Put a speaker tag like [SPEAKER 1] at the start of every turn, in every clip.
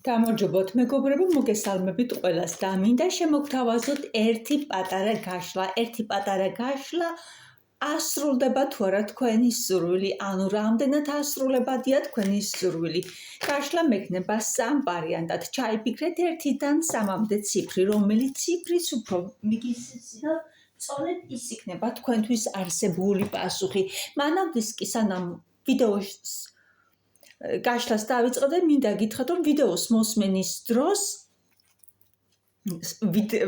[SPEAKER 1] გამარჯობოთ მეგობრებო, მოგესალმებით ყველას და მინდა შემოგთავაზოთ ერთი პატარა გაშლა ასრულდება თუ არა თქვენი სურვილი, ანუ რამდენად ასრულებადია თქვენი სურვილი. გაშლა მექნება სამ ვარიანტად. ჩაიფიქრეთ 1-დან 3-მდე ციფრი, რომელიც ციფრის უფრო მიგისცინოთ, სწორედ ის იქნება თქვენთვის არსებული პასუხი. მანამდე კი სანამ ვიდეოს გაშლას დავიწყებდე, მინდა გითხრათ, რომ ვიდეოს მოსმენის დროს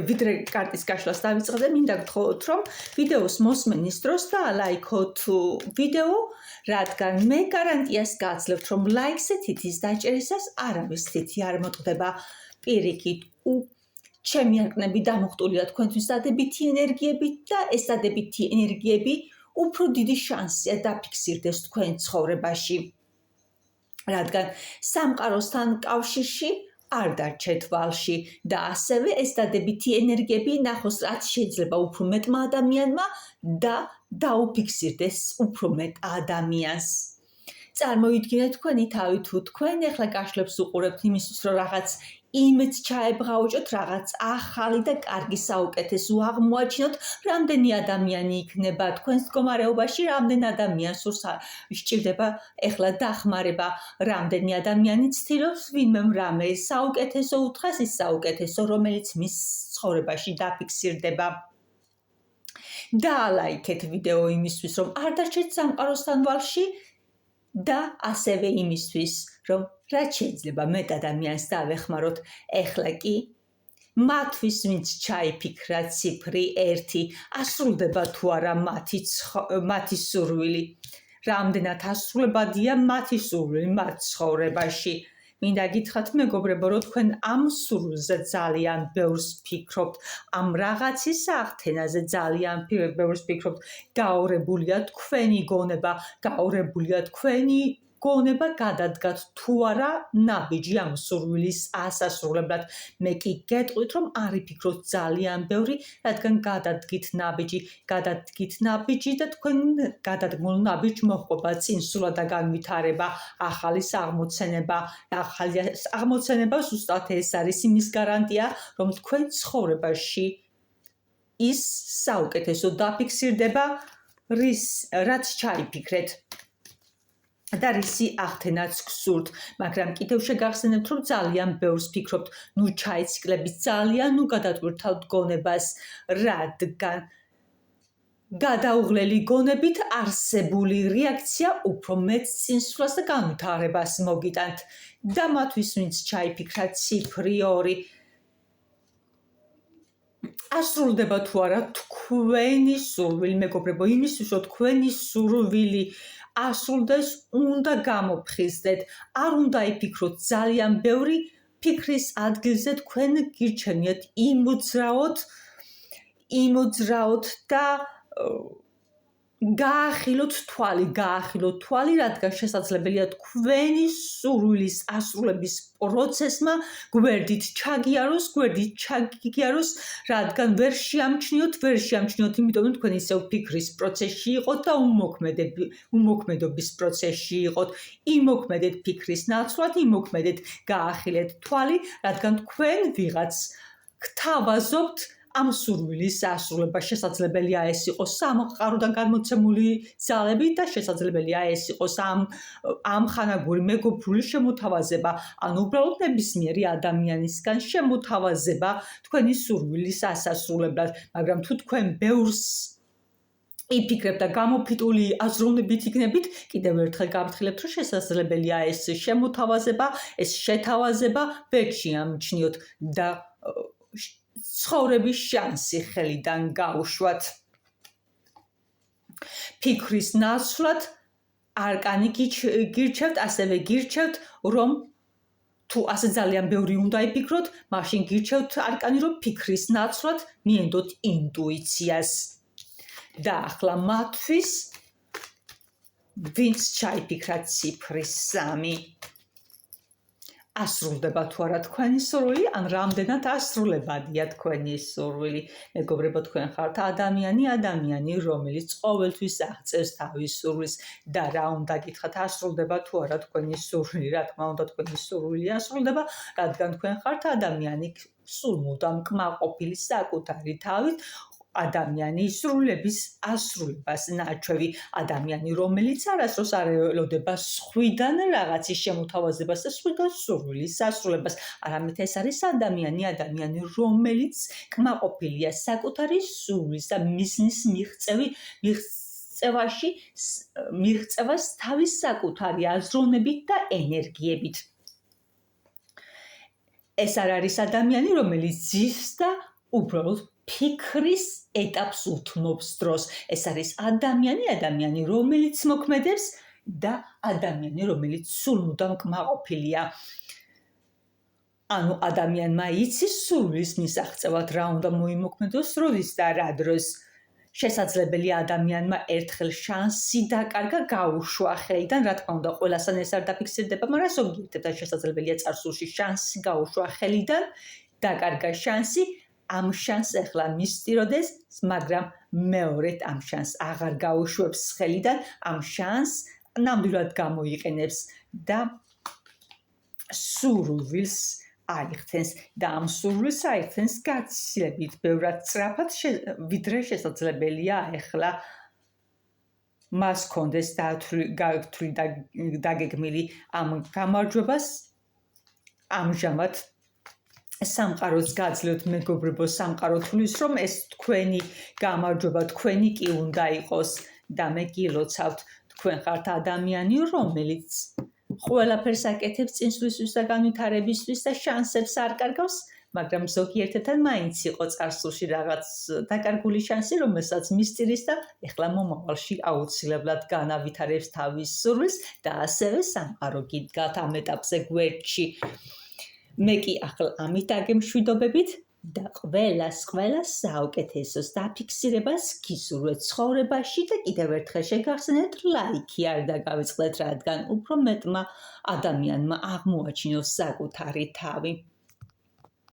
[SPEAKER 1] ვიდრე კარტის გაშლას დავიწყებდე, მინდა გთხოვოთ, რომ ვიდეოს მოსმენის დროს დაალაიქოთ ვიდეო, რადგან მე გარანტიას გაძლევთ, რომ ლაიქზე თითის დაჭერისას არავის თითი არ მოწყდება. პირიქით, ჩემი არკნები დამოხტულია თქვენთვის დადებითი ენერგიებით და ეს დადებითი ენერგიები უფრო დიდი შანსია დაფიქსირდეს თქვენ ცხოვრებაში. რადგან სამყაროსთან კავშირში არ დარჩეთ ვალში და ასევე ეს დადებითი ენერგიები ნახოს, რაც შეიძლება უფრო მეტმა ადამიანმა და დაუფიქსირდეს უფრო მეტ ადამიანს. წარმოვიდგინეთ თქვენი თავი, თუ თქვენ ახლა გაშლებს უყურებთ იმისთვის, რომ რაღაც იმედს ჩაებღაუჭოთ, რაღაც ახალი და კარგი საუკეთესო აღმოაჩინოთ, რამდენი ადამიანი იქნება თქვენს მდგომარეობაში, რამდენ ადამიანს სჭირდება ახლა დახმარება, რამდენი ადამიანი ცდილობს ვინმე რამე საუკეთესო უთხრას, ის საუკეთესო, რომელიც მის ცხოვრებაში დაფიქსირდება. დაალაიქეთ ვიდეო იმისთვის, რომ არ დარჩეთ სამყაროსთან ვალში და ასევე იმისთვის, რომ რაც შეიძლება მეტ ადამიანს დავეხმაროთ. ახლა კი მათთვის, ვინც ჩაიფიქრა ციფრი 1, ასრულდება თუ არა მათი სურვილი. რამდენად ასრულებადია მათი სურვილი მათ ცხოვრებაში. მინდა გითხრათ მეგობრებო, რომ თქვენ ამ სურვილზე ძალიან ბევრს ფიქრობთ, ამ რაღაცის აღთენაზე ძალიან ბევრს ფიქრობთ. გაურებულია თქვენი გონება, გაურებულია თქვენი გონება გადადგათ თუ არა ნაბიჯი ამ სურვილის ასასრულებლად. მე კი გეტყვით, რომ არ იფიქროთ ძალიან ბევრი, რადგან გადადგით ნაბიჯი და თქვენ გადადგმულ ნაბიჯს მოჰყვება წინსულა და განვითარება, ახალი აღმოცენება ზუსტად ეს არის იმის გარანტია, რომ თქვენ ცხოვრებაში ის საუკეთესო დაფიქსირდება, რაც ჩაიფიქრეთ. და რისი აღთენაც გსურთ, მაგრამ კიდევ შეგახსენებთ, რომ ძალიან ბევრს ფიქრობთ, ჩაიციკლებით ძალიან, გადატვირთავთ გონებას, რადგან გადაუღლელი გონებით არსებული რეაქცია უფრო მეტ წინსვლას და განვითარებას მოგიტანთ. და მათთვის, ვინც ჩაიფიქრა ციფრი 2, ასრულდება თუ არა თქვენი სურვილი, მეგობრებო, იმისთვის, რომ თქვენი სურვილი ასრულდეს, უნდა გამოფხიზდეთ, არ უნდა იფიქროთ ძალიან ბევრი, ფიქრის ადგილზე თქვენ გირჩენიათ იმოძრაოთ და გაახილოთ თვალი, რადგან შესაძლებელია თქვენი სურვილის ასრულების პროცესმა გვერდით ჩაგიაროს, რადგან ვერ შეამჩნიოთ, იმიტომ რომ თქვენ ისევ ფიქრის პროცესში იყოთ და უმოქმედობის პროცესში იყოთ. იმოქმედეთ ფიქრის ნაცვლად, იმოქმედეთ გაახილეთ თვალი, რადგან თქვენ ვიღაც გთავაზობთ ამ სურვილის ასრულება. შესაძლებელია ეს იყოს სამყაროდან გამოცემული ძალები და შესაძლებელია ეს იყოს ამხანაგური მეგობრული შემოთავაზება, ან უბრალოდ ნებისმიერი ადამიანისგან შემოთავაზება თქვენი სურვილის ასასრულებლად. მაგრამ თუ თქვენ ბევრს იფიქრებთ და გამოფიტული აზროვნებით იქნებით, კიდევ ერთხელ გავთხრილებთ, რომ შესაძლებელია ეს შემოთავაზება, ეს შეთავაზება ვერ შეამჩნიოთ და ცხოვრების შანსი ხელიდან გაუშვათ. ფიქრის ნაცვლად არკანი გირჩევთ, ასევე გირჩევთ, რომ თუ ასე ძალიან ბევრი უნდა იფიქროთ, მაშინ გირჩევთ არკანი, რომ ფიქრის ნაცვლად მიენდოთ ინტუიციას. და ახლა მათთვის, ვინც ჩაიფიქრა ციფრი 3, ასრულდება თუ არა თქვენი სურვილი, ან რამდენად ასრულებადია თქვენი სურვილი. მეგობრებო, თქვენ ხართ ადამიანი, რომელიც ყოველთვის აღწევს თავის სურვილს და რა უნდა გითხრათ, ასრულდება თუ არა თქვენი სურვილი. რა თქმა უნდა, თქვენი სურვილი ასრულდება, რადგან თქვენ ხართ ადამიანი სულ მუდამ კმაყოფილი საკუთარი თავით, ადამიანი სრულების ასრულებას ნაჩვევი, ადამიანი, რომელიც არასდროს არ ელოდება სხვიდან რაღაცის შემოთავაზებას და სხვიდან სურვილის ასრულებას, არამედ ეს არის ადამიანი, რომელიც კმაყოფილია საკუთარი სურვილის და მიზნის მიღწევას თავის საკუთარი აზროვნებით და ენერგიებით. ეს არ არის ადამიანი, რომელიც ძირს და უბრალოდ ფიქრის ეტაპს უთმობს დროს. ეს არის ადამიანი, რომელიც მოქმედებს და ადამიანი, რომელიც სულ მუდამ კმაყოფილია. ანუ ადამიანმა იცის სურვილის მისაღწევად რა უნდა მოიმოქმედოს როდის და რა დროს. შესაძლებელია ადამიანმა ერთხელ შანსი დაკარგა გაუშვა ხელიდან, რა თქმა უნდა, ყველასთან ეს არ დაფიქსირდება, მაგრამ ზოგიერთებთან შესაძლებელია წარსულში შანსი გაუშვა ხელიდან, დაკარგა შანსი, ამ შანსს ახლა მისწიროდეს, მაგრამ მეორედ ამ შანსს აღარ გაუშვებს ხელიდან, ამ შანსს ნამდვილად გამოიყენებს და სურვილს აიხსენს და ამ სურვილს აიხსენს გაცილებით ბევრად სწრაფად, ვიდრე შესაძლებელია ახლა მას კონდეს გართული და დაგეგმილი ამ გამარჯვებას. ამჟამად სამყაროს გაძლევთ, მეგობრებო, სამყარო თulis, რომ ეს თქვენი გამარჯვება, თქვენი კი უნდა იყოს და მე გილოცავთ, თქვენ ხართ ადამიანი, რომელიც ყველაფერს აკეთებს წინსვლისთვის და განვითარებისთვის და შანსებს არ კარგავს, მაგრამ ზოგიერთებთან მაინც იყო წარსულში რაღაც დაკარგული შანსი, რომელსაც მისწირის და ეხლა მომავალში აუცილებლად განავითარებს თავის სურვილს და ასევე სამყარო გიდგათ ამ ეტაპზე გვერდში. მე კი ახლა ამით აგემშვიდობებით და ყველას საუკეთესოს დაფიქსირებას გისურვებთ ცხოვრებაში და კიდევ ერთხელ შეგახსენებთ ლაიქი არ დაგავიწყდეთ, რადგან უფრო მეტმა ადამიანმა აღმოაჩინოს საკუთარი თავი.